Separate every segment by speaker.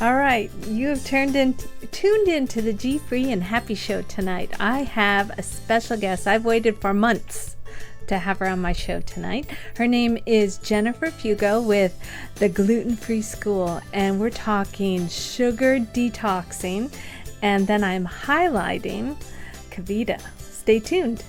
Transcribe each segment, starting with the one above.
Speaker 1: All right, you have tuned into the GFree and Happy show tonight. I have a special guest. I've waited for months to have her on my show tonight. Her name is Jennifer Fugo with the GlutenFree School, and we're talking sugar detoxing, and then I'm highlighting Kavita. Stay tuned.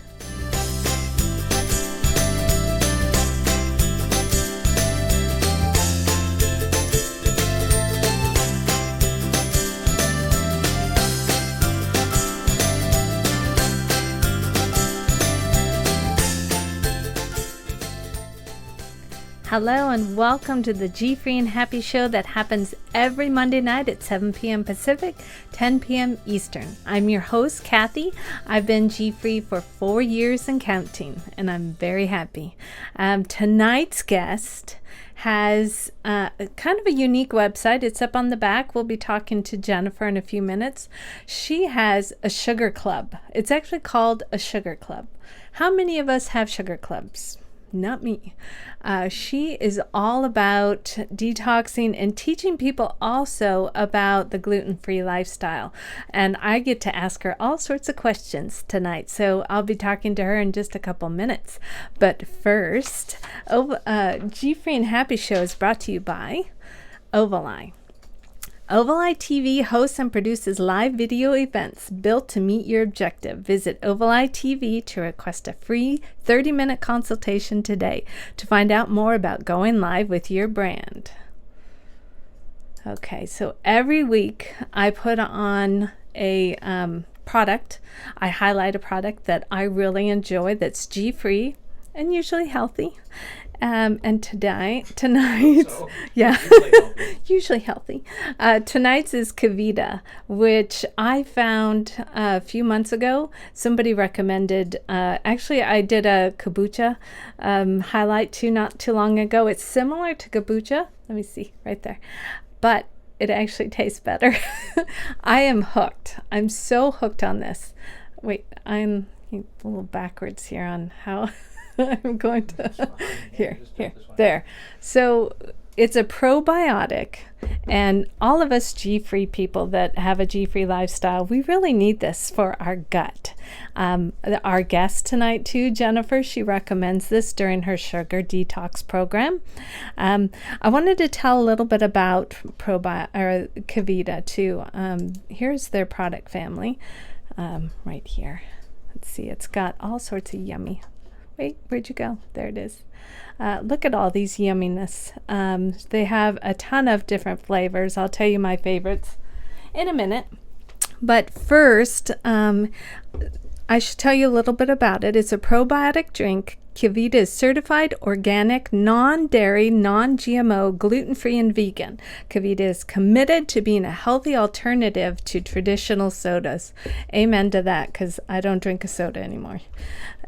Speaker 1: Hello and welcome to the GFree and Happy show that happens every Monday night at 7 p.m. Pacific, 10 p.m. Eastern. I'm your host, Kathy. I've been GFree for 4 years and counting, and I'm very happy. Tonight's guest has kind of a unique website. It's up on the back. We'll be talking to Jennifer in a few minutes. She has a sugar club. It's actually called a sugar club. How many of us have sugar clubs? Not me. She is all about detoxing and teaching people also about the gluten-free lifestyle. And I get to ask her all sorts of questions tonight. So I'll be talking to her in just a couple minutes. But first, GFree and Happy show is brought to you by Ovali. Ovali TV hosts and produces live video events built to meet your objective. Visit Ovali TV to request a free 30-minute consultation today to find out more about going live with your brand. Okay, so every week I put on a product. I highlight a product that I really enjoy that's G-free and usually healthy. And tonight, so, yeah, usually healthy. Tonight's is Kavita, which I found a few months ago. Somebody recommended, actually I did a kombucha highlight not too long ago. It's similar to kombucha. Let me see right there. But it actually tastes better. I am hooked. I'm so hooked on this. Wait, I'm a little backwards here on how... I'm going to here there. So it's a probiotic, and all of us G-free people that have a G-free lifestyle, we really need this for our gut. Our guest tonight too, Jennifer, she recommends this during her sugar detox program. I wanted to tell a little bit about Kavita too. Here's their product family right here. Let's see, it's got all sorts of yummy. Wait, where'd you go? There it is. Look at all these yumminess. They have a ton of different flavors. I'll tell you my favorites in a minute. But first, I should tell you a little bit about it. It's a probiotic drink. Kavita is certified organic, non-dairy, non-GMO, gluten-free, and vegan. Kavita is committed to being a healthy alternative to traditional sodas. Amen to that, because I don't drink a soda anymore.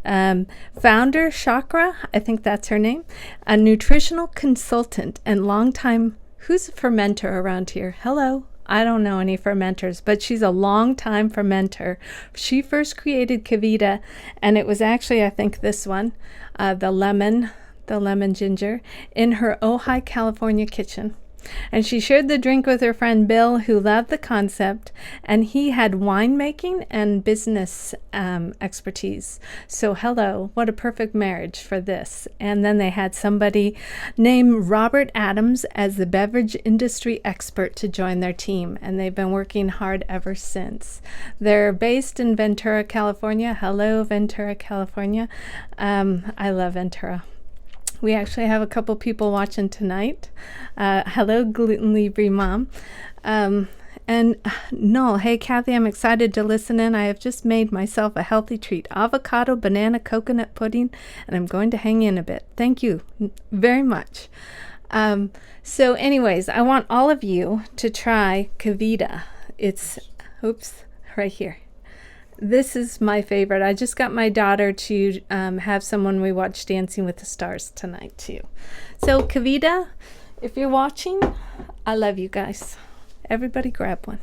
Speaker 1: Founder Chakra, I think that's her name, a nutritional consultant and longtime, who's a fermenter around here? Hello. I don't know any fermenters, but she's a longtime fermenter. She first created Kavita, and it was actually, I think, this one, the lemon ginger, in her Ojai, California kitchen. And she shared the drink with her friend Bill, who loved the concept, and he had winemaking and business expertise. So hello, what a perfect marriage for this. And then they had somebody named Robert Adams as the beverage industry expert to join their team, and they've been working hard ever since. They're based in Ventura, California. Hello, Ventura, California. I love Ventura. We actually have a couple people watching tonight. Hello, gluten-free mom. And no, hey, Kathy, I'm excited to listen in. I have just made myself a healthy treat. Avocado, banana, coconut pudding, and I'm going to hang in a bit. Thank you very much. So anyways, I want all of you to try Kavita. It's, right here. This is my favorite. I just got my daughter to have someone we watch Dancing with the Stars tonight too. So Kavita, if you're watching, I love you guys. Everybody grab one.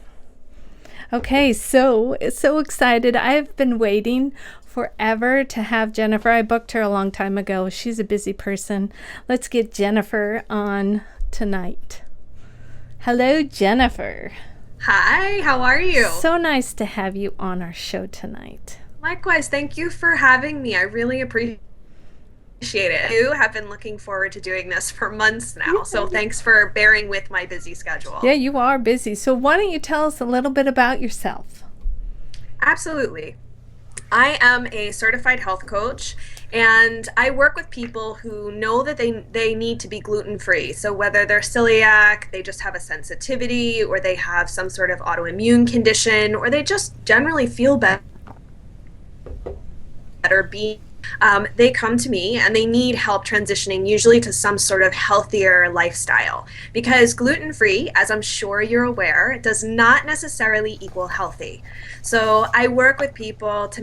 Speaker 1: Okay, so excited. I've been waiting forever to have Jennifer. I booked her a long time ago. She's a busy person. Let's get Jennifer on tonight. Hello, Jennifer.
Speaker 2: Hi, how are you?
Speaker 1: So nice to have you on our show tonight.
Speaker 2: Likewise, thank you for having me. I really appreciate it. You have been looking forward to doing this for months now,
Speaker 1: Yeah,
Speaker 2: so thanks for bearing with my busy
Speaker 1: yeah,
Speaker 2: schedule.
Speaker 1: you are busy. So why don't you tell us a little bit about yourself?
Speaker 2: Absolutely. I am a certified health coach and I work with people who know that they need to be gluten free. So whether they're celiac, they just have a sensitivity, or they have some sort of autoimmune condition, or they just generally feel better being they come to me and they need help transitioning usually to some sort of healthier lifestyle because gluten free, as I'm sure you're aware, does not necessarily equal healthy. So I work with people to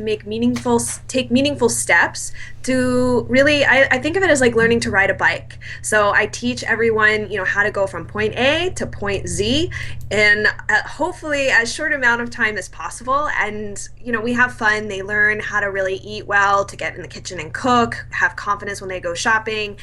Speaker 2: take meaningful steps to really, I think of it as like learning to ride a bike. So I teach everyone, how to go from point A to point Z in hopefully as short amount of time as possible. And, we have fun. They learn how to really eat well, to get in the kitchen and cook, have confidence when they go shopping.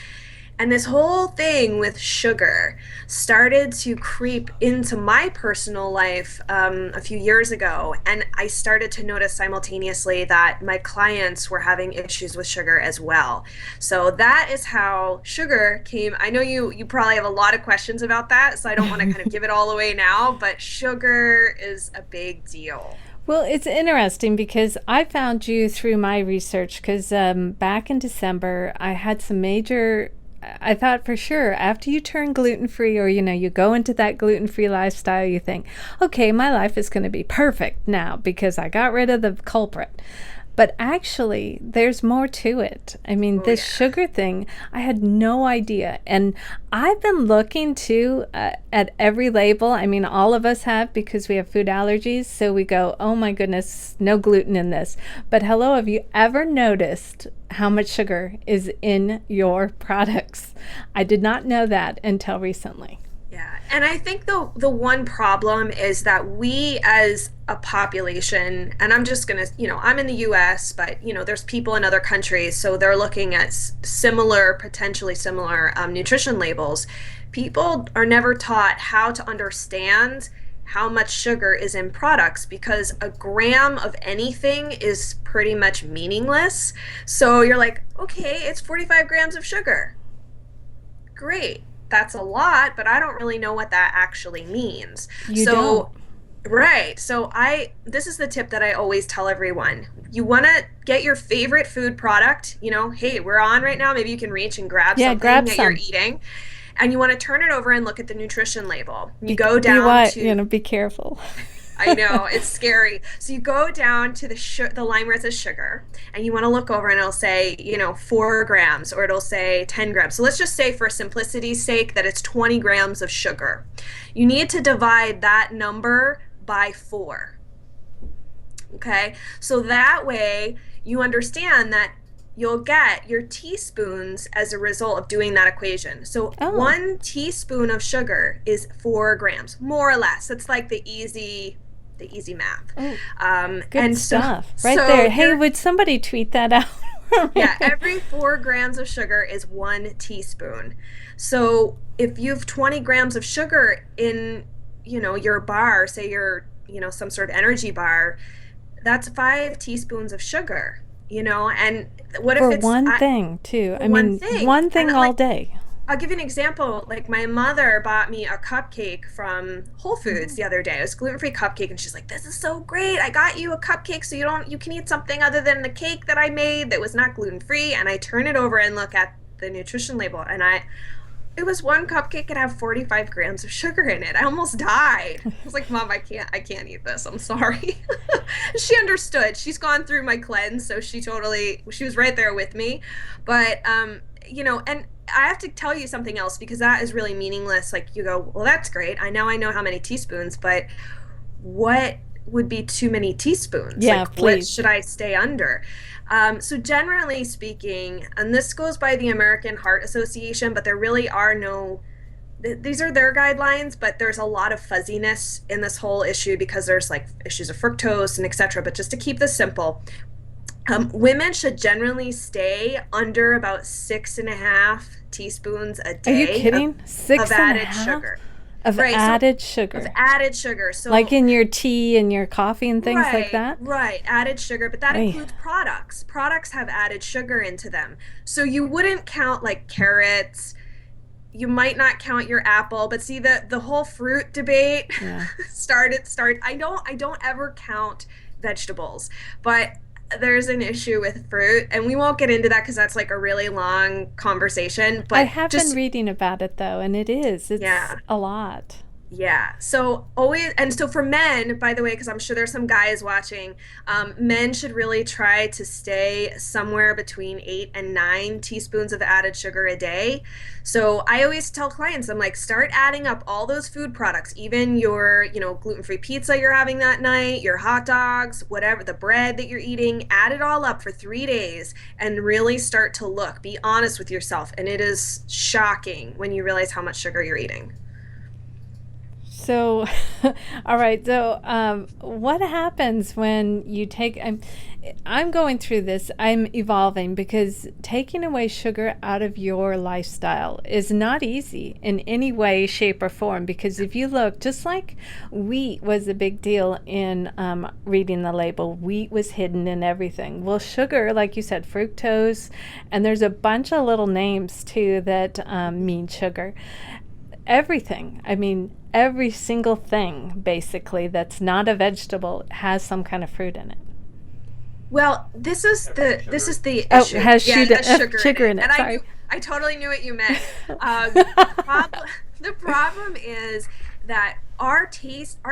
Speaker 2: And this whole thing with sugar started to creep into my personal life a few years ago. And I started to notice simultaneously that my clients were having issues with sugar as well. So that is how sugar came. I know you probably have a lot of questions about that, so I don't want to kind of give it all away now, but sugar is a big deal.
Speaker 1: Well, it's interesting because I found you through my research because back in December, I had some major. I thought for sure after you turn gluten free or you go into that gluten free lifestyle, you think, okay, my life is going to be perfect now because I got rid of the culprit. But actually, there's more to it. I mean,
Speaker 2: Oh,
Speaker 1: this
Speaker 2: yeah.
Speaker 1: sugar thing, I had no idea. And I've been looking too at every label. I mean, all of us have because we have food allergies. So we go, oh my goodness, no gluten in this. But hello, have you ever noticed how much sugar is in your products? I did not know that until recently.
Speaker 2: Yeah, and I think the one problem is that we as a population, and I'm just gonna, I'm in the US, but there's people in other countries, so they're looking at similar, potentially similar nutrition labels. People are never taught how to understand how much sugar is in products because a gram of anything is pretty much meaningless. So you're like, okay, it's 45 grams of sugar. Great. That's a lot, but I don't really know what that actually means.
Speaker 1: You don't.
Speaker 2: So, right. So, this is the tip that I always tell everyone. You want to get your favorite food product, hey, we're on right now. Maybe you can reach and grab
Speaker 1: Yeah,
Speaker 2: something
Speaker 1: grab
Speaker 2: that you're
Speaker 1: some.
Speaker 2: eating, and you want to turn it over and look at the nutrition label. You
Speaker 1: Be,
Speaker 2: go
Speaker 1: be
Speaker 2: down
Speaker 1: what?
Speaker 2: to
Speaker 1: Be careful.
Speaker 2: I know, it's scary. So you go down to the line where it says sugar, and you want to look over, and it'll say, 4 grams, or it'll say 10 grams. So let's just say, for simplicity's sake, that it's 20 grams of sugar. You need to divide that number by 4. Okay, so that way you understand that you'll get your teaspoons as a result of doing that equation. So
Speaker 1: Oh.
Speaker 2: 1 teaspoon of sugar is 4 grams, more or less. It's like the easy math.
Speaker 1: Oh, good
Speaker 2: And so
Speaker 1: stuff. Right
Speaker 2: so
Speaker 1: there. Hey,
Speaker 2: you're
Speaker 1: would somebody tweet that out for
Speaker 2: yeah,
Speaker 1: me?
Speaker 2: every 4 grams of sugar is 1 teaspoon. So if you have 20 grams of sugar in, your bar, say your, some sort of energy bar, that's 5 teaspoons of sugar, and what if
Speaker 1: For
Speaker 2: it's
Speaker 1: one thing, too.
Speaker 2: for
Speaker 1: I
Speaker 2: one
Speaker 1: mean,
Speaker 2: thing?
Speaker 1: one
Speaker 2: And
Speaker 1: thing all
Speaker 2: like,
Speaker 1: day.
Speaker 2: I'll give you an example. Like, my mother bought me a cupcake from Whole Foods
Speaker 1: Mhm.
Speaker 2: the other day. It was gluten-free cupcake, and she's like, "This is so great! I got you a cupcake, so you can eat something other than the cake that I made that was not gluten-free." And I turn it over and look at the nutrition label, and it was one cupcake and have 45 grams of sugar in it. I almost died. I was like, "Mom, I can't eat this. I'm sorry." She understood. She's gone through my cleanse, so she was right there with me. But and I have to tell you something else because that is really meaningless. Like, you go, "Well, that's great. I know how many teaspoons, but what would be too many teaspoons?
Speaker 1: Yeah,
Speaker 2: Like, what
Speaker 1: please.
Speaker 2: should I stay under?" So generally speaking, and this goes by the American Heart Association, but there really are no these are their guidelines, but there's a lot of fuzziness in this whole issue because there's like issues of fructose and etc. But just to keep this simple, women should generally stay under about 6.5 teaspoons a
Speaker 1: Are you
Speaker 2: day of,
Speaker 1: kidding?
Speaker 2: of
Speaker 1: Six and a
Speaker 2: added
Speaker 1: half?
Speaker 2: sugar.
Speaker 1: Of
Speaker 2: right? So
Speaker 1: added
Speaker 2: of
Speaker 1: sugar.
Speaker 2: added sugar.
Speaker 1: Like
Speaker 2: So
Speaker 1: in your tea and your coffee and things like
Speaker 2: right,
Speaker 1: that?
Speaker 2: right, added sugar, but that
Speaker 1: Oy.
Speaker 2: includes products. Products have added sugar into them. So you wouldn't count like carrots, you might not count your apple, but see the whole fruit debate
Speaker 1: Yeah.
Speaker 2: start I don't ever count vegetables, but there's an issue with fruit, and we won't get into that because that's like a really long conversation,
Speaker 1: I
Speaker 2: but
Speaker 1: have been
Speaker 2: just
Speaker 1: reading about it though, and it's
Speaker 2: yeah.
Speaker 1: a lot.
Speaker 2: Yeah. So always, and so for men, by the way, because I'm sure there's some guys watching, men should really try to stay somewhere between 8 and 9 teaspoons of added sugar a day. So I always tell clients, I'm like, start adding up all those food products, even your, gluten-free pizza you're having that night, your hot dogs, whatever, the bread that you're eating, add it all up for 3 days and really start to look, be honest with yourself. And it is shocking when you realize how much sugar you're eating.
Speaker 1: So, all right. So, what happens when you take? I'm going through this. I'm evolving because taking away sugar out of your lifestyle is not easy in any way, shape, or form. Because if you look, just like wheat was a big deal in reading the label, wheat was hidden in everything. Well, sugar, like you said, fructose, and there's a bunch of little names too that mean sugar. Everything. I mean, every single thing basically that's not a vegetable has some kind of fruit in it.
Speaker 2: Well, this is the
Speaker 1: Oh, it
Speaker 2: issue.
Speaker 1: has
Speaker 2: Yeah, it has sugar in
Speaker 1: sugar
Speaker 2: it,
Speaker 1: in
Speaker 2: and
Speaker 1: it. Sorry.
Speaker 2: I totally knew what you meant. The problem is that our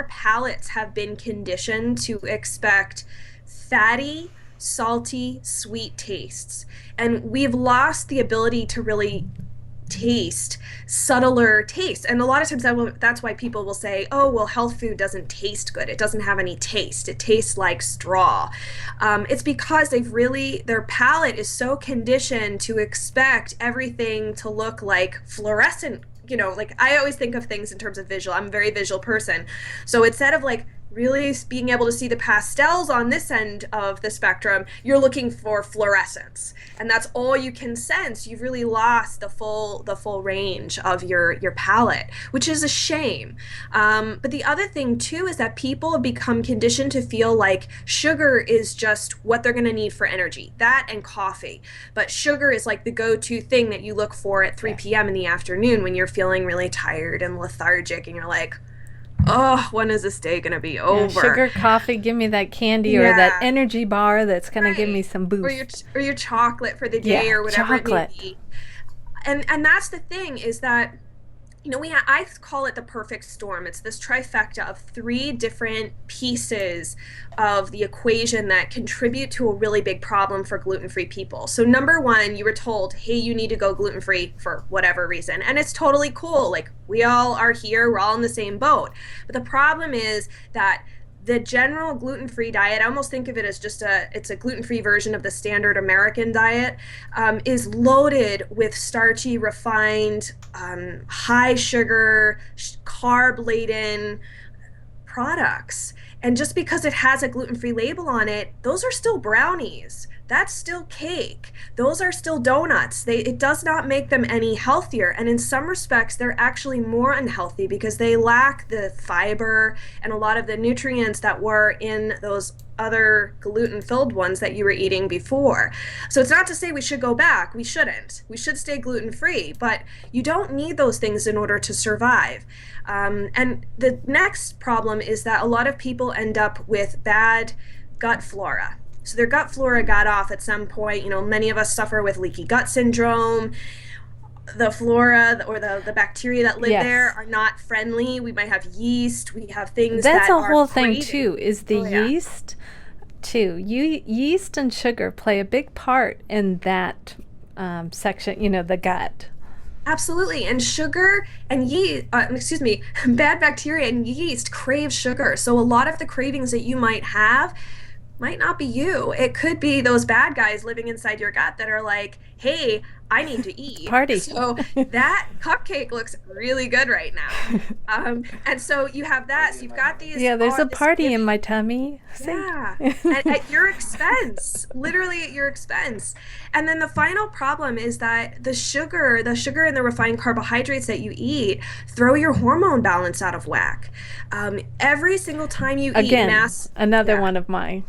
Speaker 2: palates have been conditioned to expect fatty, salty, sweet tastes, and we've lost the ability to really taste subtler taste. And a lot of times that's why people will say, oh well, health food doesn't taste good, it doesn't have any taste, it tastes like straw. It's because their palate is so conditioned to expect everything to look like fluorescent. Like I always think of things in terms of visual. I'm a very visual person, so instead of like really being able to see the pastels on this end of the spectrum, you're looking for fluorescence, and that's all you can sense. You've really lost the full range of your palate, which is a shame. But the other thing too is that people have become conditioned to feel like sugar is just what they're going to need for energy, that and coffee. But sugar is like the go-to thing that you look for at 3
Speaker 1: Yeah.
Speaker 2: p.m. in the afternoon when you're feeling really tired and lethargic, and you're like, oh, when is this day going to be
Speaker 1: Yeah,
Speaker 2: over?
Speaker 1: sugar, coffee, give me that candy or that
Speaker 2: Yeah,
Speaker 1: energy bar that's going to give me
Speaker 2: right.
Speaker 1: some
Speaker 2: Or your
Speaker 1: boost.
Speaker 2: or your chocolate for the day
Speaker 1: Yeah,
Speaker 2: or whatever it may
Speaker 1: chocolate.
Speaker 2: be. And that's the thing, is that I call it the perfect storm. It's this trifecta of three different pieces of the equation that contribute to a really big problem for gluten-free people. So number one, you were told, hey, you need to go gluten-free for whatever reason. And it's totally cool. Like we all are here, we're all in the same boat. But the problem is that the general gluten-free diet, I almost think of it as it's a gluten-free version of the standard American diet, is loaded with starchy, refined, high sugar, carb laden products. And just because it has a gluten-free label on it, those are still brownies. That's still cake. Those are still donuts. It does not make them any healthier. And in some respects, they're actually more unhealthy because they lack the fiber and a lot of the nutrients that were in those other gluten-filled ones that you were eating before. So it's not to say we should go back. We shouldn't. We should stay gluten-free, but you don't need those things in order to survive. And the next problem is that a lot of people end up with bad gut flora. So their gut flora got off at some point. Many of us suffer with leaky gut syndrome. The flora or the bacteria that live there
Speaker 1: Yes.
Speaker 2: are not friendly. We might have yeast. We have things
Speaker 1: That's
Speaker 2: that
Speaker 1: a
Speaker 2: are
Speaker 1: whole thing
Speaker 2: craving.
Speaker 1: too, is the
Speaker 2: Oh, yeah.
Speaker 1: yeast too. Yeast and sugar play a big part in that section, the gut.
Speaker 2: Absolutely. And sugar and yeast, excuse me, bad bacteria and yeast crave sugar. So a lot of the cravings that you might have might not be you. It could be those bad guys living inside your gut that are like, hey, I need to eat.
Speaker 1: Party.
Speaker 2: So that cupcake looks really good right now. And so you have that. So you've got these,
Speaker 1: Yeah, there's
Speaker 2: all
Speaker 1: a
Speaker 2: this
Speaker 1: party in
Speaker 2: gift.
Speaker 1: my tummy. See?
Speaker 2: Yeah. And at your expense, literally at your expense. And then the final problem is that the sugar and the refined carbohydrates that you eat throw your hormone balance out of whack. Every single time you eat
Speaker 1: Again,
Speaker 2: mass,
Speaker 1: another
Speaker 2: yeah,
Speaker 1: one of my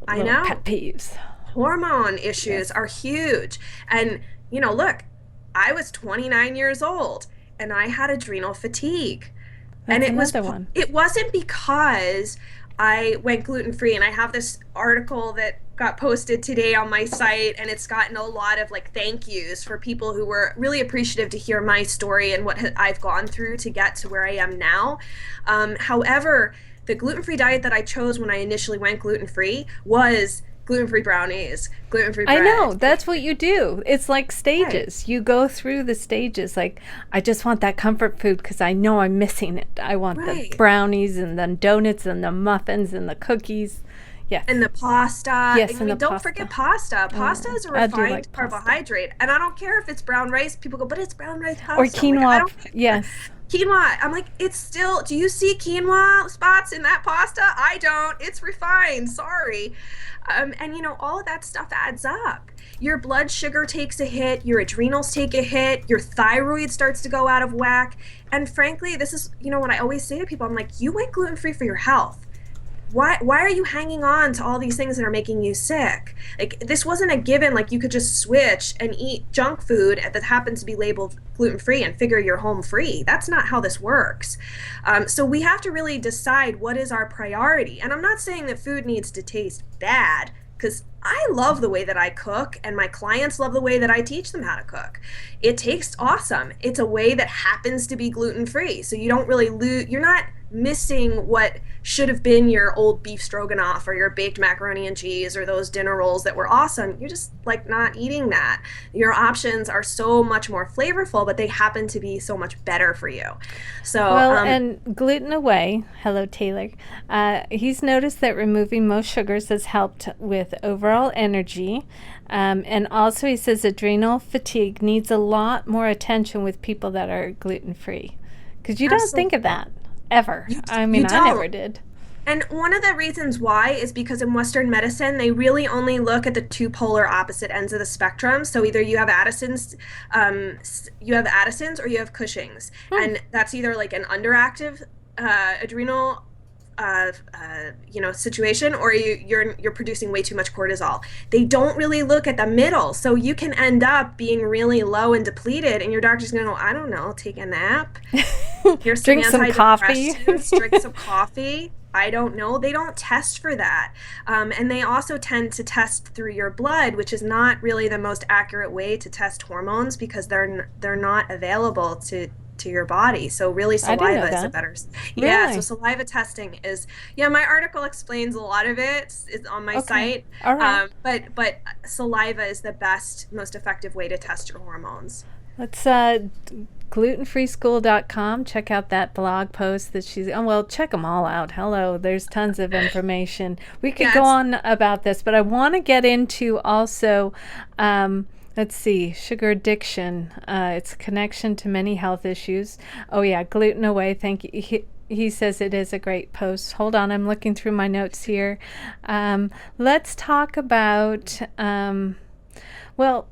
Speaker 2: I
Speaker 1: little
Speaker 2: know.
Speaker 1: pet peeves.
Speaker 2: Hormone issues
Speaker 1: Yes.
Speaker 2: are huge. And, look, I was 29 years old and I had adrenal fatigue. And
Speaker 1: That's another one.
Speaker 2: it wasn't because I went gluten free. And I have this article that got posted today on my site, and it's gotten a lot of like thank yous for people who were really appreciative to hear my story and what I've gone through to get to where I am now. However, the gluten free diet that I chose when I initially went gluten free was gluten free brownies, gluten free
Speaker 1: I know,
Speaker 2: bread.
Speaker 1: that's what you do. It's like
Speaker 2: Right.
Speaker 1: stages. You go through the stages. Like, I just want that comfort food because I know I'm missing it. I want the
Speaker 2: Right.
Speaker 1: brownies and the donuts and the muffins and the cookies. Yes.
Speaker 2: And the pasta. I
Speaker 1: Yes, and the
Speaker 2: mean, don't forget
Speaker 1: pasta.
Speaker 2: pasta. Pasta is a
Speaker 1: I do
Speaker 2: refined
Speaker 1: like pasta.
Speaker 2: carbohydrate. And I don't care if it's brown rice. People go, but it's brown rice
Speaker 1: Or
Speaker 2: pasta. I'm like, I
Speaker 1: quinoa.
Speaker 2: don't care.
Speaker 1: Yes.
Speaker 2: Quinoa. I'm like, it's still, do you see quinoa spots in that pasta? I don't. It's refined. Sorry. And all of that stuff adds up. Your blood sugar takes a hit, your adrenals take a hit, your thyroid starts to go out of whack. And frankly, this is, what I always say to people. I'm like, you went gluten free for your health. Why are you hanging on to all these things that are making you sick? Like, this wasn't a given, like you could just switch and eat junk food that happens to be labeled gluten free and figure you're home free. That's not how this works. So we have to really decide what is our priority. And I'm not saying that food needs to taste bad, because I love the way that I cook and my clients love the way that I teach them how to cook. It tastes awesome. It's a way that happens to be gluten free. So you don't really lose, you're not missing what should have been your old beef stroganoff or your baked macaroni and cheese or those dinner rolls that were awesome. You're just like not eating that. Your options are so much more flavorful, but they happen to be so much better for you. So,
Speaker 1: Well, and gluten away. Hello, Taylor. He's noticed that removing most sugars has helped with overall energy. And also, he says adrenal fatigue needs a lot more attention with people that are gluten free. Because you don't think of
Speaker 2: absolutely.
Speaker 1: that ever.
Speaker 2: You,
Speaker 1: I
Speaker 2: you
Speaker 1: mean, I never
Speaker 2: don't.
Speaker 1: did.
Speaker 2: And one of the reasons why is because in Western medicine, they really only look at the two polar opposite ends of the spectrum. So either you have Addison's or you have Cushing's,
Speaker 1: Hmm.
Speaker 2: and that's either like an underactive adrenal situation, or you're producing way too much cortisol. They don't really look at the middle, so you can end up being really low and depleted, and your doctor's gonna go, I don't know, take a nap, here's some
Speaker 1: Drink some coffee.
Speaker 2: antidepressants, drink some coffee. I don't know. They don't test for that. And they also tend to test through your blood, which is not really the most accurate way to test hormones because they're not available to your body. So really
Speaker 1: I didn't know
Speaker 2: saliva is a
Speaker 1: that.
Speaker 2: better. Yeah, so
Speaker 1: Really?
Speaker 2: saliva testing is, yeah, my article explains a lot of it. It's on my
Speaker 1: Okay.
Speaker 2: site.
Speaker 1: All right.
Speaker 2: But saliva is the best, most effective way to test your hormones.
Speaker 1: Let's glutenfreeschool.com. Check out that blog post that she's. Oh, well, check them all out. Hello, there's tons of information. We could go
Speaker 2: Yes.
Speaker 1: on about this, but I want to get into also. Let's see, sugar addiction. Its connection to many health issues. Oh yeah, gluten away. Thank you. He says it is a great post. Hold on, I'm looking through my notes here. Let's talk about. Well,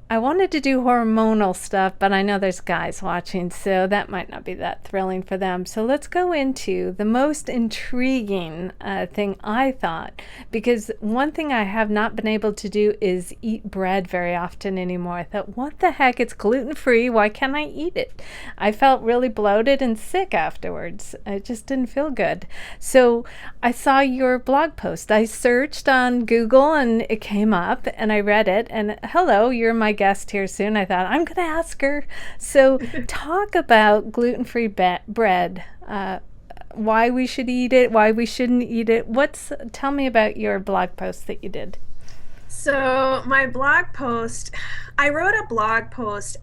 Speaker 1: I wanted to do hormonal stuff, but I know there's guys watching, so that might not be that thrilling for them. So let's go into the most intriguing thing I thought, because one thing I have not been able to do is eat bread very often anymore. I thought, what the heck? It's gluten free. Why can't I eat it? I felt really bloated and sick afterwards. It just didn't feel good. So I saw your blog post. I searched on Google and it came up and I read it. And hello, you're my guest here soon. I thought I'm going to ask her. So talk about gluten-free bread. Why we should eat it, why we shouldn't eat it. Tell me about your blog post that you did.
Speaker 2: So my blog post, I wrote a blog post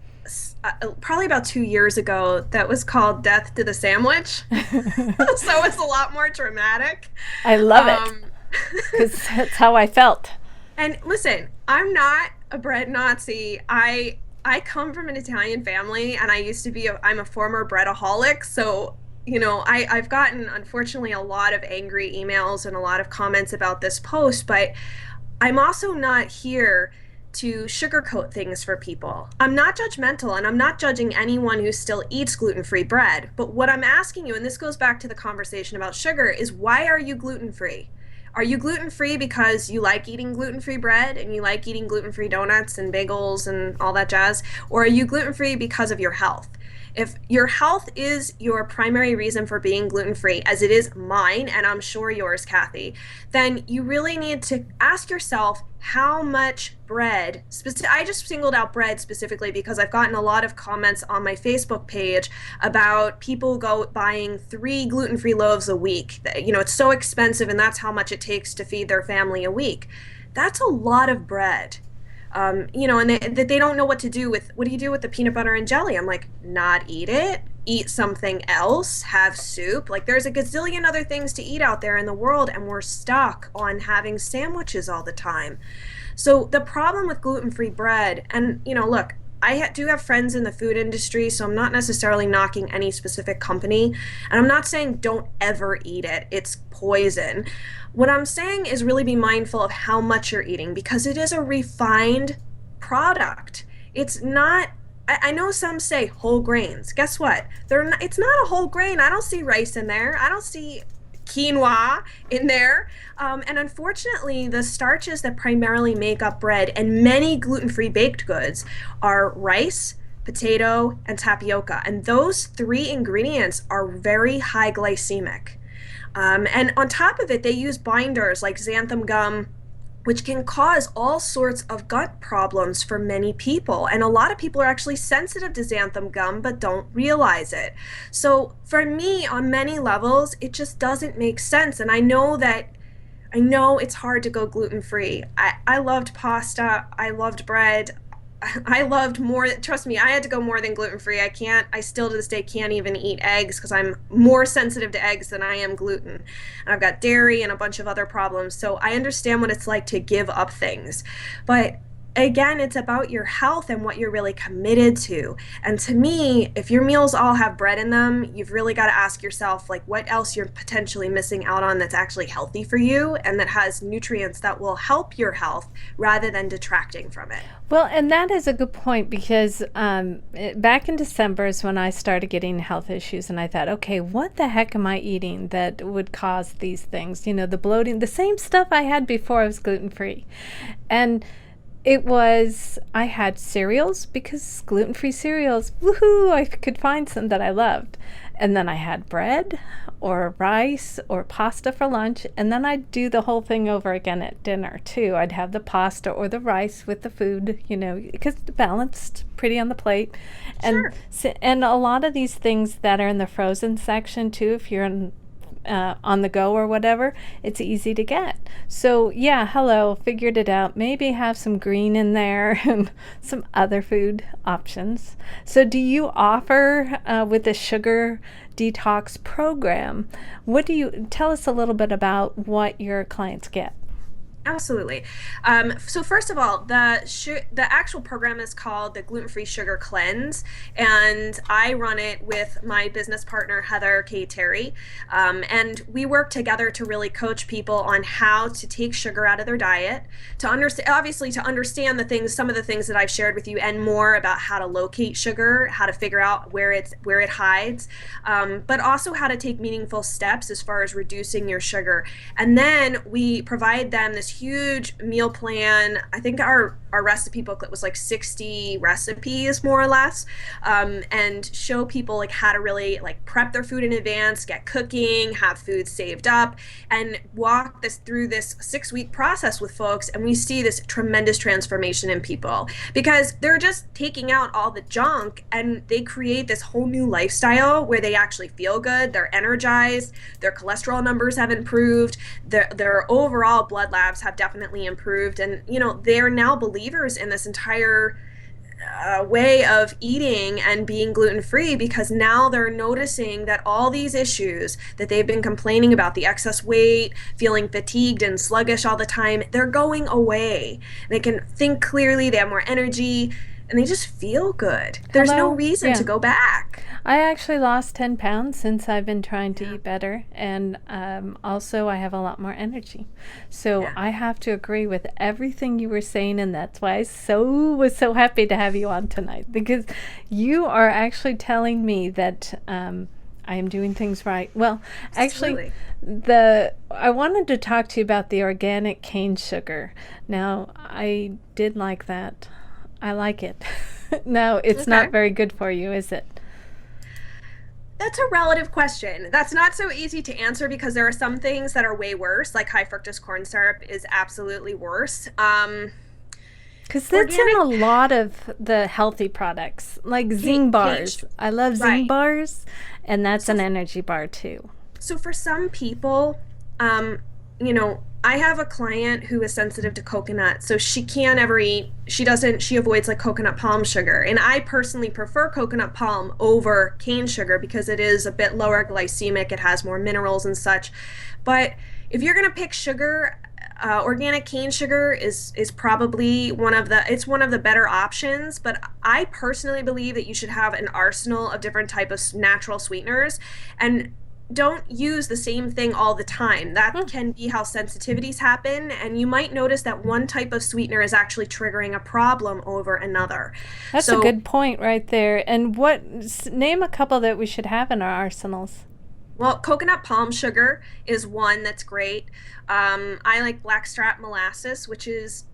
Speaker 2: probably about 2 years ago that was called "Death to the Sandwich," so it's a lot more dramatic.
Speaker 1: I love it
Speaker 2: Um,
Speaker 1: because that's how I felt.
Speaker 2: and listen, I'm not a bread Nazi. I come from an Italian family, and I used to be I'm a former breadaholic, so I've gotten, unfortunately, a lot of angry emails and a lot of comments about this post, but I'm also not here to sugarcoat things for people. I'm not judgmental, and I'm not judging anyone who still eats gluten-free bread. But what I'm asking you, and this goes back to the conversation about sugar, is why are you gluten-free? Are you gluten-free because you like eating gluten-free bread and you like eating gluten-free donuts and bagels and all that jazz? Or are you gluten-free because of your health? If your health is your primary reason for being gluten free, as it is mine, and I'm sure yours, Kathy, then you really need to ask yourself how much bread. I just singled out bread specifically because I've gotten a lot of comments on my Facebook page about people go buying 3 gluten free loaves a week. It's so expensive, and that's how much it takes to feed their family a week. That's a lot of bread. And they don't know what to do with, what do you do with the peanut butter and jelly? I'm like, not eat it, eat something else, have soup. Like, there's a gazillion other things to eat out there in the world, and we're stuck on having sandwiches all the time. So the problem with gluten-free bread, and look, do have friends in the food industry, so I'm not necessarily knocking any specific company. And I'm not saying don't ever eat it, it's poison. What I'm saying is really be mindful of how much you're eating, because it is a refined product. It's not. I know some say whole grains. Guess what? It's not a whole grain. I don't see rice in there. I don't see quinoa in there. And unfortunately, the starches that primarily make up bread and many gluten-free baked goods are rice, potato, and tapioca. And those 3 ingredients are very high glycemic. And on top of it, they use binders like xanthan gum, which can cause all sorts of gut problems for many people. And a lot of people are actually sensitive to xanthan gum but don't realize it. So for me, on many levels, it just doesn't make sense. And I know it's hard to go gluten free. I loved pasta, I loved bread. I loved more, trust me, I had to go more than gluten free. I still to this day can't even eat eggs because I'm more sensitive to eggs than I am gluten. And I've got dairy and a bunch of other problems. So I understand what it's like to give up things. But again, it's about your health and what you're really committed to. And to me, if your meals all have bread in them, you've really got to ask yourself, like, what else you're potentially missing out on that's actually healthy for you and that has nutrients that will help your health rather than detracting from it.
Speaker 1: Well, and that is a good point because back in December is when I started getting health issues, and I thought, okay, what the heck am I eating that would cause these things? The bloating, the same stuff I had before I was gluten free. And I had cereals because gluten-free cereals, woohoo, I could find some that I loved. And then I had bread or rice or pasta for lunch. And then I'd do the whole thing over again at dinner too. I'd have the pasta or the rice with the food, because it's balanced pretty on the plate.
Speaker 2: Sure.
Speaker 1: And a lot of these things that are in the frozen section too, if you're on the go or whatever, it's easy to get. So yeah, hello, figured it out. Maybe have some green in there and some other food options. So do you offer with the sugar detox program, tell us a little bit about what your clients get?
Speaker 2: Absolutely. So first of all, the actual program is called the Gluten-Free Sugar Cleanse, and I run it with my business partner Heather K. Terry, and we work together to really coach people on how to take sugar out of their diet, to understand some of the things that I've shared with you, and more about how to locate sugar, how to figure out where it hides, but also how to take meaningful steps as far as reducing your sugar. And then we provide them this huge meal plan. I think our recipe booklet was like 60 recipes more or less, and show people like how to really like prep their food in advance, get cooking, have food saved up, and walk through this 6-week process with folks. And we see this tremendous transformation in people because they're just taking out all the junk, and they create this whole new lifestyle where they actually feel good, they're energized, their cholesterol numbers have improved, their overall blood labs have definitely improved, and they're now believers in this entire way of eating and being gluten free, because now they're noticing that all these issues that they've been complaining about, the excess weight, feeling fatigued and sluggish all the time, they're going away. They can think clearly, they have more energy, and they just feel good. There's no
Speaker 1: Hello?
Speaker 2: reason to
Speaker 1: Yeah.
Speaker 2: go back.
Speaker 1: I actually lost 10 pounds since I've been trying to
Speaker 2: Yeah.
Speaker 1: eat better. And also, I have a lot more energy. So
Speaker 2: Yeah.
Speaker 1: I have to agree with everything you were saying. And that's why I was so happy to have you on tonight, because you are actually telling me that I am doing things right. Well, actually,
Speaker 2: Absolutely.
Speaker 1: I wanted to talk to you about the organic cane sugar. Now, I did like that. I like it. No, it's not
Speaker 2: Okay.
Speaker 1: very good for you, is it?
Speaker 2: That's a relative question. That's not so easy to answer because there are some things that are way worse, like high fructose corn syrup is absolutely worse.
Speaker 1: Because that's in
Speaker 2: Organic,
Speaker 1: a lot of the healthy products, like Zing
Speaker 2: cane,
Speaker 1: bars. I love Zing
Speaker 2: right.
Speaker 1: bars, and that's
Speaker 2: So
Speaker 1: an energy bar too.
Speaker 2: so for some people, I have a client who is sensitive to coconut, so she can't ever eat. She avoids like coconut palm sugar. And I personally prefer coconut palm over cane sugar because it is a bit lower glycemic, it has more minerals and such. But if you're gonna pick sugar, organic cane sugar is probably one of the better options. But I personally believe that you should have an arsenal of different type of natural sweeteners, and don't use the same thing all the time. That
Speaker 1: Hmm,
Speaker 2: can be how sensitivities happen, and you might notice that one type of sweetener is actually triggering a problem over another.
Speaker 1: that's a
Speaker 2: So,
Speaker 1: good point right there. And name a couple that we should have in our arsenals.
Speaker 2: well, coconut palm sugar is one that's great. I like Blackstrap Molasses, which is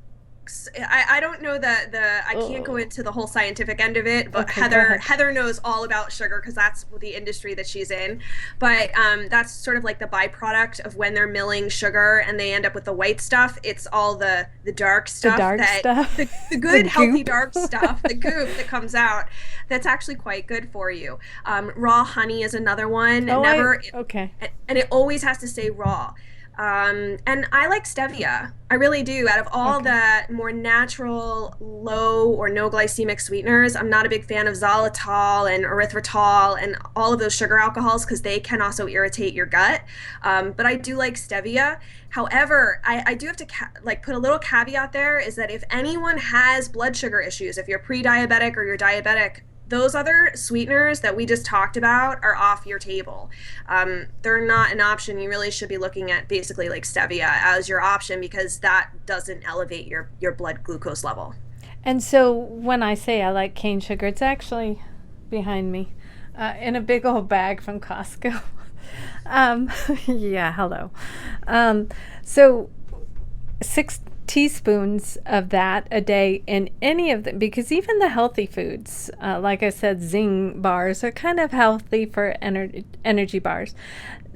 Speaker 2: I don't know I can't go
Speaker 1: Oh,
Speaker 2: into the whole scientific end of it, but
Speaker 1: okay, go ahead.
Speaker 2: Heather knows all about sugar because that's the industry that she's in. But that's sort of like the byproduct of when they're milling sugar and they end up with the white stuff. It's all the dark
Speaker 1: The
Speaker 2: stuff
Speaker 1: dark
Speaker 2: that
Speaker 1: stuff,
Speaker 2: the
Speaker 1: the
Speaker 2: good healthy
Speaker 1: goop.
Speaker 2: dark stuff, the goop that comes out, that's actually quite good for you. Raw honey is another one.
Speaker 1: Oh, okay.
Speaker 2: And it always has to say raw. And I like stevia. I really do. Out of all
Speaker 1: Okay.
Speaker 2: the more natural, low or no glycemic sweeteners, I'm not a big fan of xylitol and erythritol and all of those sugar alcohols because they can also irritate your gut. But I do like stevia. However, I do have to like put a little caveat there is that if anyone has blood sugar issues, if you're pre-diabetic or you're diabetic, those other sweeteners that we just talked about are off your table. They're not an option. You really should be looking at basically like stevia as your option because that doesn't elevate your blood glucose level.
Speaker 1: And so when I say I like cane sugar, it's actually behind me in a big old bag from Costco. um, yeah, hello. Um, so 6 teaspoons of that a day in any of them, because even the healthy foods, like I said, Zing bars are kind of healthy for energy bars.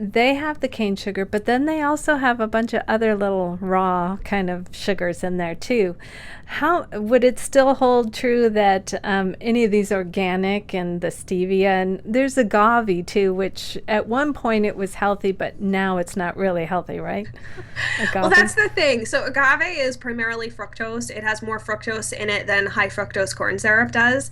Speaker 1: They have the cane sugar, but then they also have a bunch of other little raw kind of sugars in there too. How would it still hold true that any of these organic and the stevia, and there's agave too, which at one point it was healthy, but now it's not really healthy, right?
Speaker 2: Well,
Speaker 1: Agave.
Speaker 2: that's the thing. So agave is primarily fructose. It has more fructose in it than high fructose corn syrup does.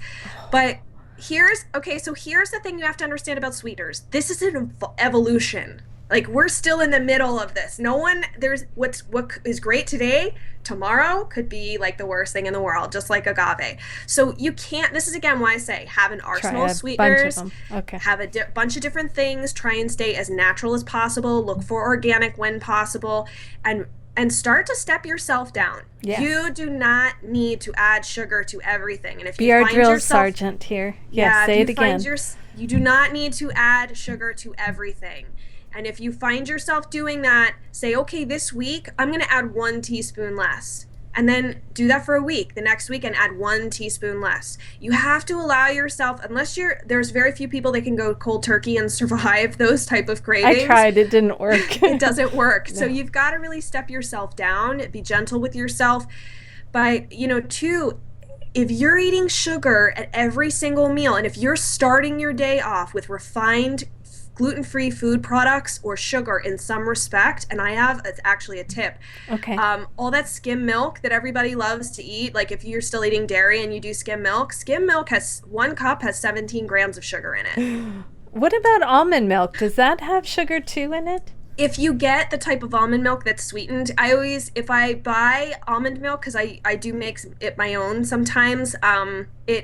Speaker 2: But here's the thing you have to understand about sweeteners. This is an evolution. Like we're still in the middle of this. No one there's what is great today, tomorrow could be like the worst thing in the world, just like agave. So you can't. This is again why I say have an
Speaker 1: Try
Speaker 2: arsenal of
Speaker 1: a bunch of
Speaker 2: sweeteners,
Speaker 1: them. Okay.
Speaker 2: have a bunch of different things. Try and stay as natural as possible. Look for organic when possible, and start to step yourself down.
Speaker 1: Yes.
Speaker 2: You do not need to add sugar to everything. And if you
Speaker 1: Be our
Speaker 2: find
Speaker 1: drill
Speaker 2: yourself
Speaker 1: sergeant here. Yes,
Speaker 2: yeah, if
Speaker 1: say
Speaker 2: you
Speaker 1: it
Speaker 2: find
Speaker 1: again.
Speaker 2: your you do not need to add sugar to everything. And if you find yourself doing that, say, okay, this week I'm going to add 1 teaspoon less. And then do that for a week. The next week and add 1 teaspoon less. You have to allow yourself, there's very few people that can go cold turkey and survive those type of
Speaker 1: I
Speaker 2: cravings.
Speaker 1: tried, it didn't work.
Speaker 2: It doesn't work. So
Speaker 1: No.
Speaker 2: you've got to really step yourself down, be gentle with yourself. But, too, if you're eating sugar at every single meal, and if you're starting your day off with refined gluten-free food products or sugar in some respect. And I have, it's actually a tip.
Speaker 1: Okay.
Speaker 2: All that skim milk that everybody loves to eat, like if you're still eating dairy and you do skim milk has 1 cup has 17 grams of sugar in it.
Speaker 1: What about almond milk? Does that have sugar too in it?
Speaker 2: If you get the type of almond milk that's sweetened, I always, if I buy almond milk, because I do make it my own sometimes,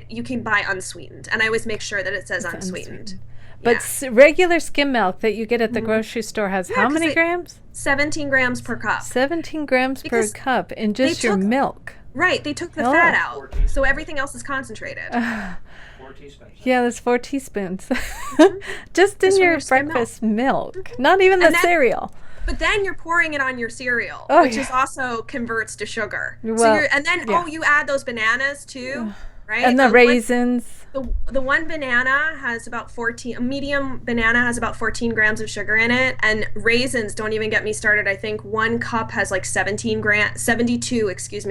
Speaker 2: you can buy unsweetened. And I always make sure that it says
Speaker 1: It's
Speaker 2: unsweetened.
Speaker 1: But
Speaker 2: Yeah.
Speaker 1: regular skim milk that you get at the grocery store has
Speaker 2: Yeah,
Speaker 1: how
Speaker 2: 'cause
Speaker 1: many grams?
Speaker 2: 17 grams per cup.
Speaker 1: 17 grams
Speaker 2: Because
Speaker 1: per cup in
Speaker 2: they
Speaker 1: just your
Speaker 2: took-
Speaker 1: milk.
Speaker 2: Right, they took the
Speaker 1: Oh.
Speaker 2: fat out, so everything else is concentrated.
Speaker 3: 4 teaspoons.
Speaker 1: Yeah, that's 4 teaspoons. Just in
Speaker 2: Just from
Speaker 1: your
Speaker 2: your skim
Speaker 1: breakfast milk. Not even the
Speaker 2: And then-
Speaker 1: cereal.
Speaker 2: But then you're pouring it on your cereal,
Speaker 1: Oh,
Speaker 2: which
Speaker 1: yeah.
Speaker 2: is also converts to sugar.
Speaker 1: Well,
Speaker 2: And then
Speaker 1: yeah.
Speaker 2: you add those bananas too, right?
Speaker 1: And the
Speaker 2: one-
Speaker 1: raisins.
Speaker 2: The one banana has about 14, a medium banana has about 14 grams of sugar in it, and raisins, don't even get me started. I think 1 cup has like 72,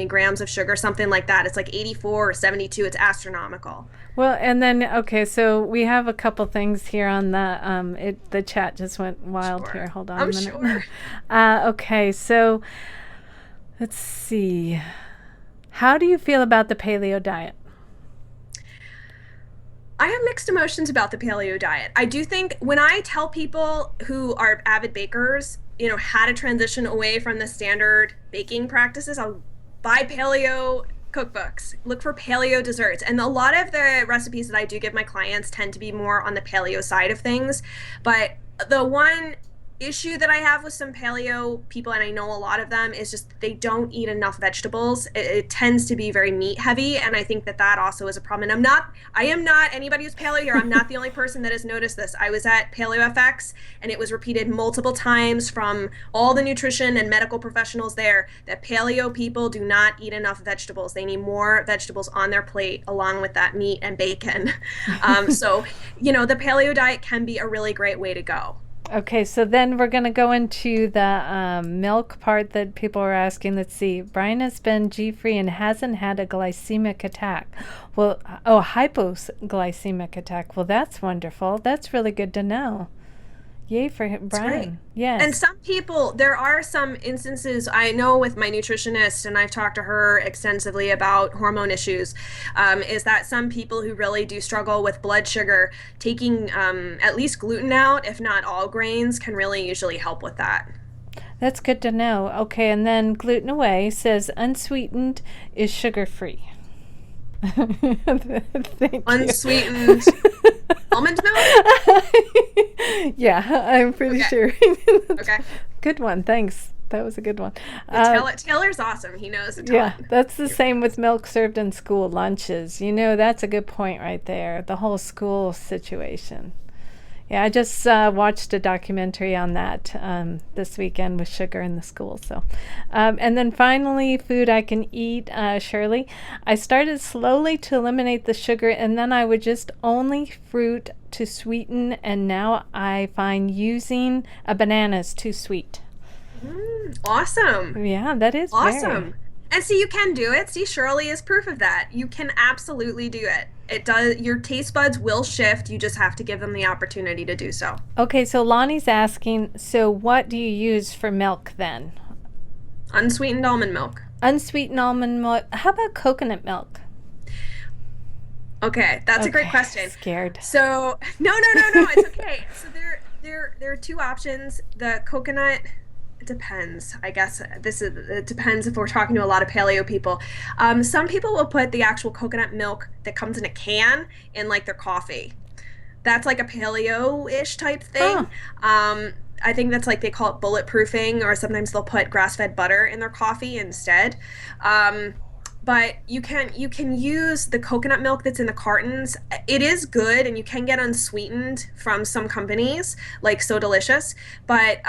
Speaker 2: grams of sugar, something like that. It's like 84 or 72. It's astronomical.
Speaker 1: Well, and then okay, so we have a couple things here on the chat just went wild
Speaker 2: Sure.
Speaker 1: here. Hold on
Speaker 2: I'm
Speaker 1: a minute.
Speaker 2: sure.
Speaker 1: Okay, so let's see. How do you feel about the paleo diet?
Speaker 2: I have mixed emotions about the paleo diet. I do think when I tell people who are avid bakers, how to transition away from the standard baking practices, I'll buy paleo cookbooks, look for paleo desserts. And a lot of the recipes that I do give my clients tend to be more on the paleo side of things. But the one issue that I have with some paleo people, and I know a lot of them, is just they don't eat enough vegetables. It tends to be very meat heavy, and I think that also is a problem. And I am not anybody who's paleo here. I'm not the only person that has noticed this. I was at Paleo FX, and it was repeated multiple times from all the nutrition and medical professionals there that paleo people do not eat enough vegetables. They need more vegetables on their plate along with that meat and bacon. So, the paleo diet can be a really great way to go.
Speaker 1: Okay, so then we're going to go into the milk part that people are asking. Let's see. Brian has been G-free and hasn't had a glycemic attack. Well, hypoglycemic attack. Well, that's wonderful. That's really good to know. Yay for Brian.
Speaker 2: Right.
Speaker 1: Yes.
Speaker 2: And some people, there are some instances I know with my nutritionist, and I've talked to her extensively about hormone issues, is that some people who really do struggle with blood sugar, taking at least gluten out, if not all grains, can really usually help with that.
Speaker 1: That's good to know. Okay, and then Gluten Away says unsweetened is sugar-free. Thank you.
Speaker 2: Unsweetened almond milk?
Speaker 1: Yeah, I'm pretty sure.
Speaker 2: Okay.
Speaker 1: Good one. Thanks. That was a good one.
Speaker 2: Taylor's awesome. He knows a ton.
Speaker 1: Yeah, that's the same with milk served in school lunches. That's a good point right there. The whole school situation. Yeah, I just watched a documentary on that this weekend with sugar in the school. So, and then finally, food I can eat. Shirley, I started slowly to eliminate the sugar, and then I would just only fruit to sweeten, and now I find using a banana is too sweet.
Speaker 2: Awesome.
Speaker 1: Yeah, that is
Speaker 2: Awesome. And see, you can do it. See, Shirley is proof of that. You can absolutely do it. It does. Your taste buds will shift. You just have to give them the opportunity to do so.
Speaker 1: Okay, so Lonnie's asking, so what do you use for milk then?
Speaker 2: Unsweetened almond milk.
Speaker 1: Unsweetened almond milk. How about coconut milk?
Speaker 2: Okay, that's a great question.
Speaker 1: Scared.
Speaker 2: So, no, it's okay. So there are two options. The coconut, it depends. I guess it depends if we're talking to a lot of paleo people. Some people will put the actual coconut milk that comes in a can in like their coffee. That's like a paleo-ish type thing. Huh. I think that's like they call it bulletproofing, or sometimes they'll put grass-fed butter in their coffee instead. But you can use the coconut milk that's in the cartons. It is good, and you can get unsweetened from some companies like So Delicious, but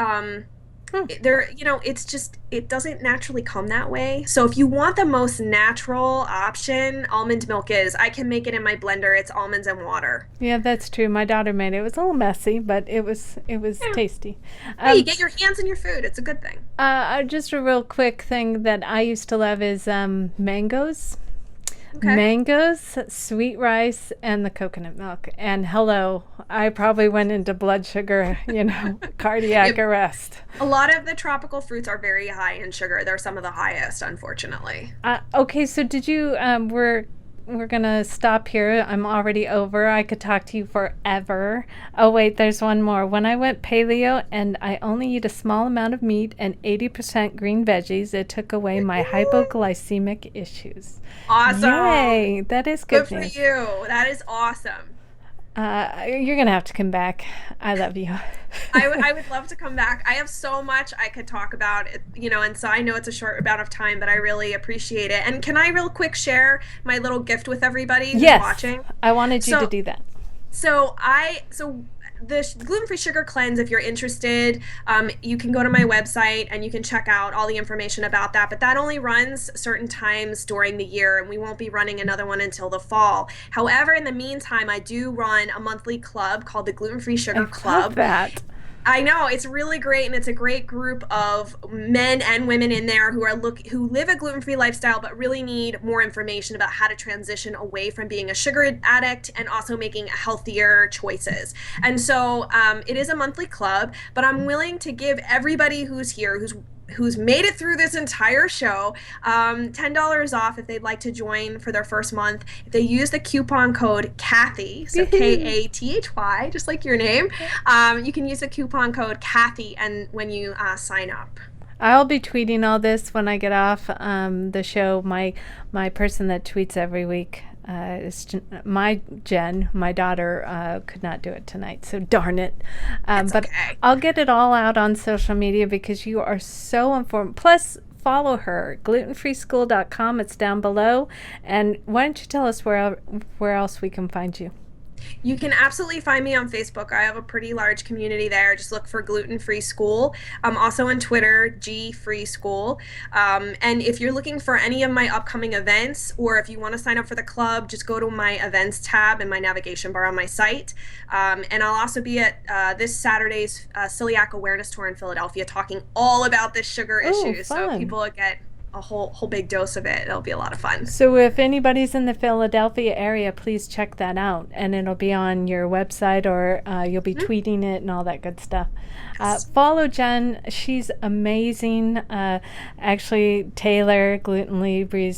Speaker 2: it's just, it doesn't naturally come that way. So if you want the most natural option, almond milk is. I can make it in my blender. It's almonds and water.
Speaker 1: Yeah, that's true. My daughter made it. It was a little messy, but it was tasty.
Speaker 2: Hey, you get your hands in your food. It's a good thing.
Speaker 1: Just a real quick thing that I used to love is mangoes.
Speaker 2: Okay.
Speaker 1: Mangoes, sweet rice, and the coconut milk. And hello, I probably went into blood sugar, cardiac
Speaker 2: Yep.
Speaker 1: arrest.
Speaker 2: A lot of the tropical fruits are very high in sugar. They're some of the highest, unfortunately.
Speaker 1: Okay, so did you, we're gonna stop here. I'm already over. I could talk to you forever. Oh wait, there's one more. When I went paleo and I only eat a small amount of meat and 80% green veggies, it took away my hypoglycemic issues.
Speaker 2: Awesome.
Speaker 1: Yay, that is
Speaker 2: Good
Speaker 1: good
Speaker 2: for
Speaker 1: news.
Speaker 2: you. That is awesome.
Speaker 1: You're gonna have to come back. I love you.
Speaker 2: I would love to come back. I have so much I could talk about, and so I know it's a short amount of time, but I really appreciate it. And can I real quick share my little gift with everybody who's
Speaker 1: Yes,
Speaker 2: watching?
Speaker 1: I wanted you to
Speaker 2: So,
Speaker 1: do that.
Speaker 2: so the gluten-free sugar cleanse, if you're interested, you can go to my website and you can check out all the information about that. But that only runs certain times during the year, and we won't be running another one until the fall. However, in the meantime, I do run a monthly club called the Gluten-Free Sugar
Speaker 1: I love
Speaker 2: Club.
Speaker 1: that.
Speaker 2: I know it's really great, and it's a great group of men and women in there who live a gluten-free lifestyle, but really need more information about how to transition away from being a sugar addict and also making healthier choices. And so it is a monthly club, but I'm willing to give everybody who's here, who's made it through this entire show, $10 off if they'd like to join for their first month. If they use the coupon code Kathy, so Kathy, just like your name, you can use the coupon code Kathy and when you sign up.
Speaker 1: I'll be tweeting all this when I get off the show. My person that tweets every week is my Jen. My daughter could not do it tonight, so darn it.
Speaker 2: It's
Speaker 1: But
Speaker 2: okay.
Speaker 1: I'll get it all out on social media because you are so informed. Plus, follow her, glutenfreeschool.com. It's down below. And why don't you tell us where else we can find you?
Speaker 2: You can absolutely find me on Facebook. I have a pretty large community there. Just look for Gluten Free School. I'm also on Twitter, GFree School. And if you're looking for any of my upcoming events, or if you want to sign up for the club, just go to my events tab in my navigation bar on my site. And I'll also be at this Saturday's Celiac Awareness Tour in Philadelphia, talking all about this sugar
Speaker 1: Oh,
Speaker 2: issue. So
Speaker 1: fun.
Speaker 2: people will get a whole big dose of it. It'll be a lot of fun.
Speaker 1: So if anybody's in the Philadelphia area, please check that out. And it'll be on your website or you'll be tweeting it and all that good stuff.
Speaker 2: Yes.
Speaker 1: Follow Jen. She's amazing. Actually, Taylor, Gluten Libre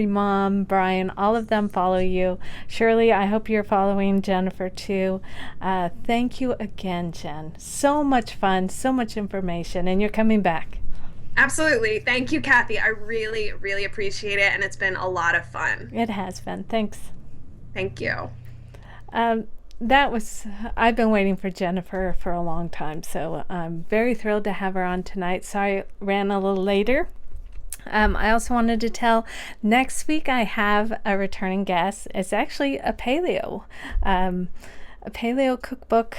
Speaker 1: Mom, Brian, all of them follow you. Shirley, I hope you're following Jennifer too. Thank you again, Jen. So much fun, so much information, and you're coming back.
Speaker 2: Absolutely. Thank you, Kathy. I really, really appreciate it, and it's been a lot of fun.
Speaker 1: It has been. Thanks.
Speaker 2: Thank you.
Speaker 1: I've been waiting for Jennifer for a long time, so I'm very thrilled to have her on tonight. Sorry it ran a little later. I also wanted to tell next week I have a returning guest. It's actually a paleo cookbook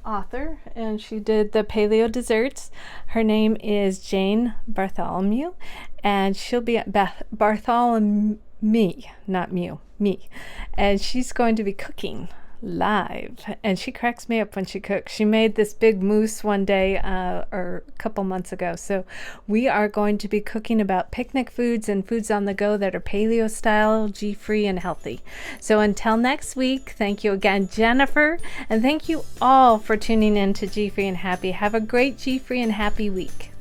Speaker 1: author, and she did the paleo desserts. Her name is Jane Bartholomew, and she'll be at Bartholomew, not Mew, me, and she's going to be cooking live, and she cracks me up when she cooks. She made this big mousse one day or a couple months ago, so we are going to be cooking about picnic foods and foods on the go that are paleo style, G-free, and healthy. So until next week, thank you again, Jennifer, and thank you all for tuning in to G-free and Happy. Have a great G-free and Happy week.